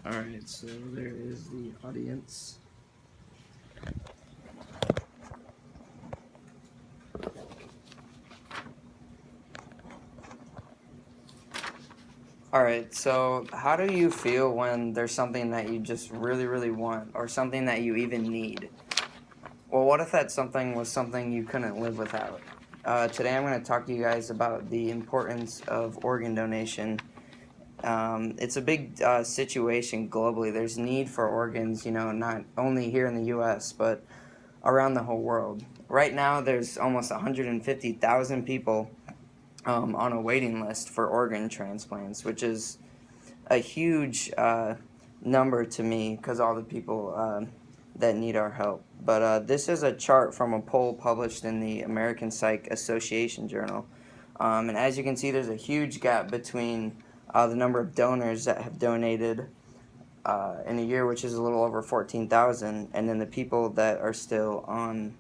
Alright, so there is the audience. Alright, so how do you feel when there's something that you just really, really want, or something that you even need? Well, what if that something was something you couldn't live without? Today I'm going to talk to you guys about the importance of organ donation. It's a big situation globally. There's need for organs, not only here in the U.S., but around the whole world. Right now, there's almost 150,000 people on a waiting list for organ transplants, which is a huge number to me because all the people that need our help. But this is a chart from a poll published in the American Psych Association Journal. And as you can see, there's a huge gap between the number of donors that have donated in a year, which is a little over 14,000, and then the people that are still on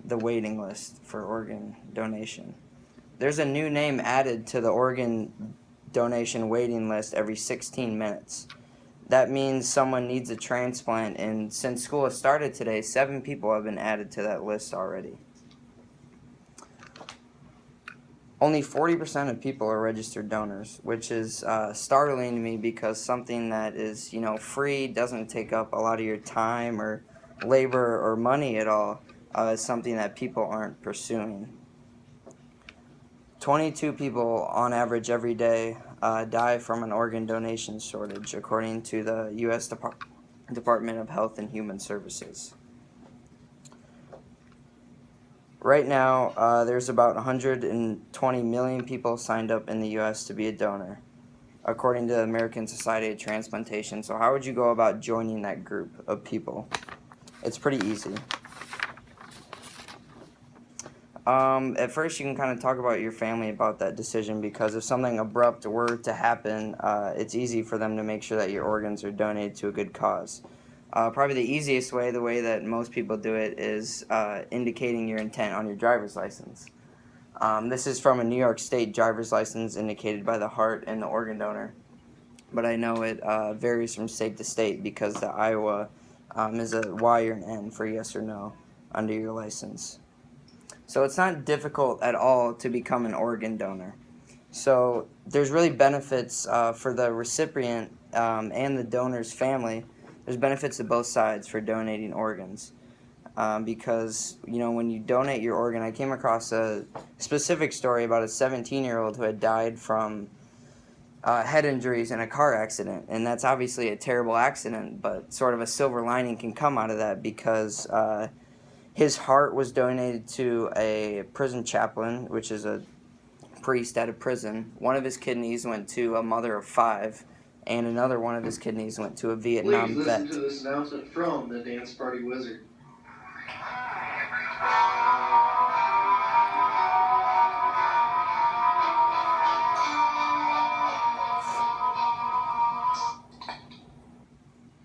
the waiting list for organ donation. There's a new name added to the organ donation waiting list every 16 minutes. That means someone needs a transplant, and since school has started today, 7 people have been added to that list already. Only 40% of people are registered donors, which is startling to me because something that is, free, doesn't take up a lot of your time or labor or money at all, is something that people aren't pursuing. 22 people on average every day die from an organ donation shortage, according to the U.S. Department of Health and Human Services. Right now, there's about 120 million people signed up in the U.S. to be a donor, according to the American Society of Transplantation. So how would you go about joining that group of people? It's pretty easy. At first, you can kind of talk about your family about that decision, because if something abrupt were to happen, it's easy for them to make sure that your organs are donated to a good cause. Probably the easiest way, the way that most people do it, is indicating your intent on your driver's license. This is from a New York State driver's license indicated by the heart and the organ donor. But I know it varies from state to state, because the Iowa is a Y or an N for yes or no under your license. So it's not difficult at all to become an organ donor. So there's really benefits for the recipient and the donor's family. There's benefits to both sides for donating organs. Because, when you donate your organ, I came across a specific story about a 17-year-old who had died from head injuries in a car accident. And that's obviously a terrible accident, but sort of a silver lining can come out of that, because his heart was donated to a prison chaplain, which is a priest at a prison. One of his kidneys went to a mother of 5, and another one of his kidneys went to a Vietnam vet. Please listen to this announcement from the Dance Party Wizard.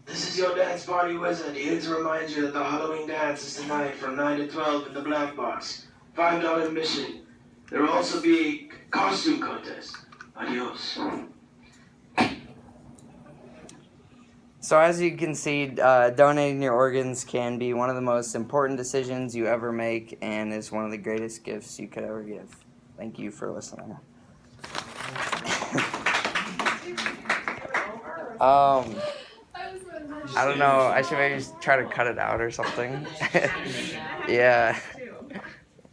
This is your Dance Party Wizard, here to remind you that the Halloween dance is tonight from 9 to 12 in the Black Box. $5 admission. There will also be a costume contest. Adios. So as you can see, donating your organs can be one of the most important decisions you ever make, and is one of the greatest gifts you could ever give. Thank you for listening. I don't know. I should maybe just try to cut it out or something. Yeah.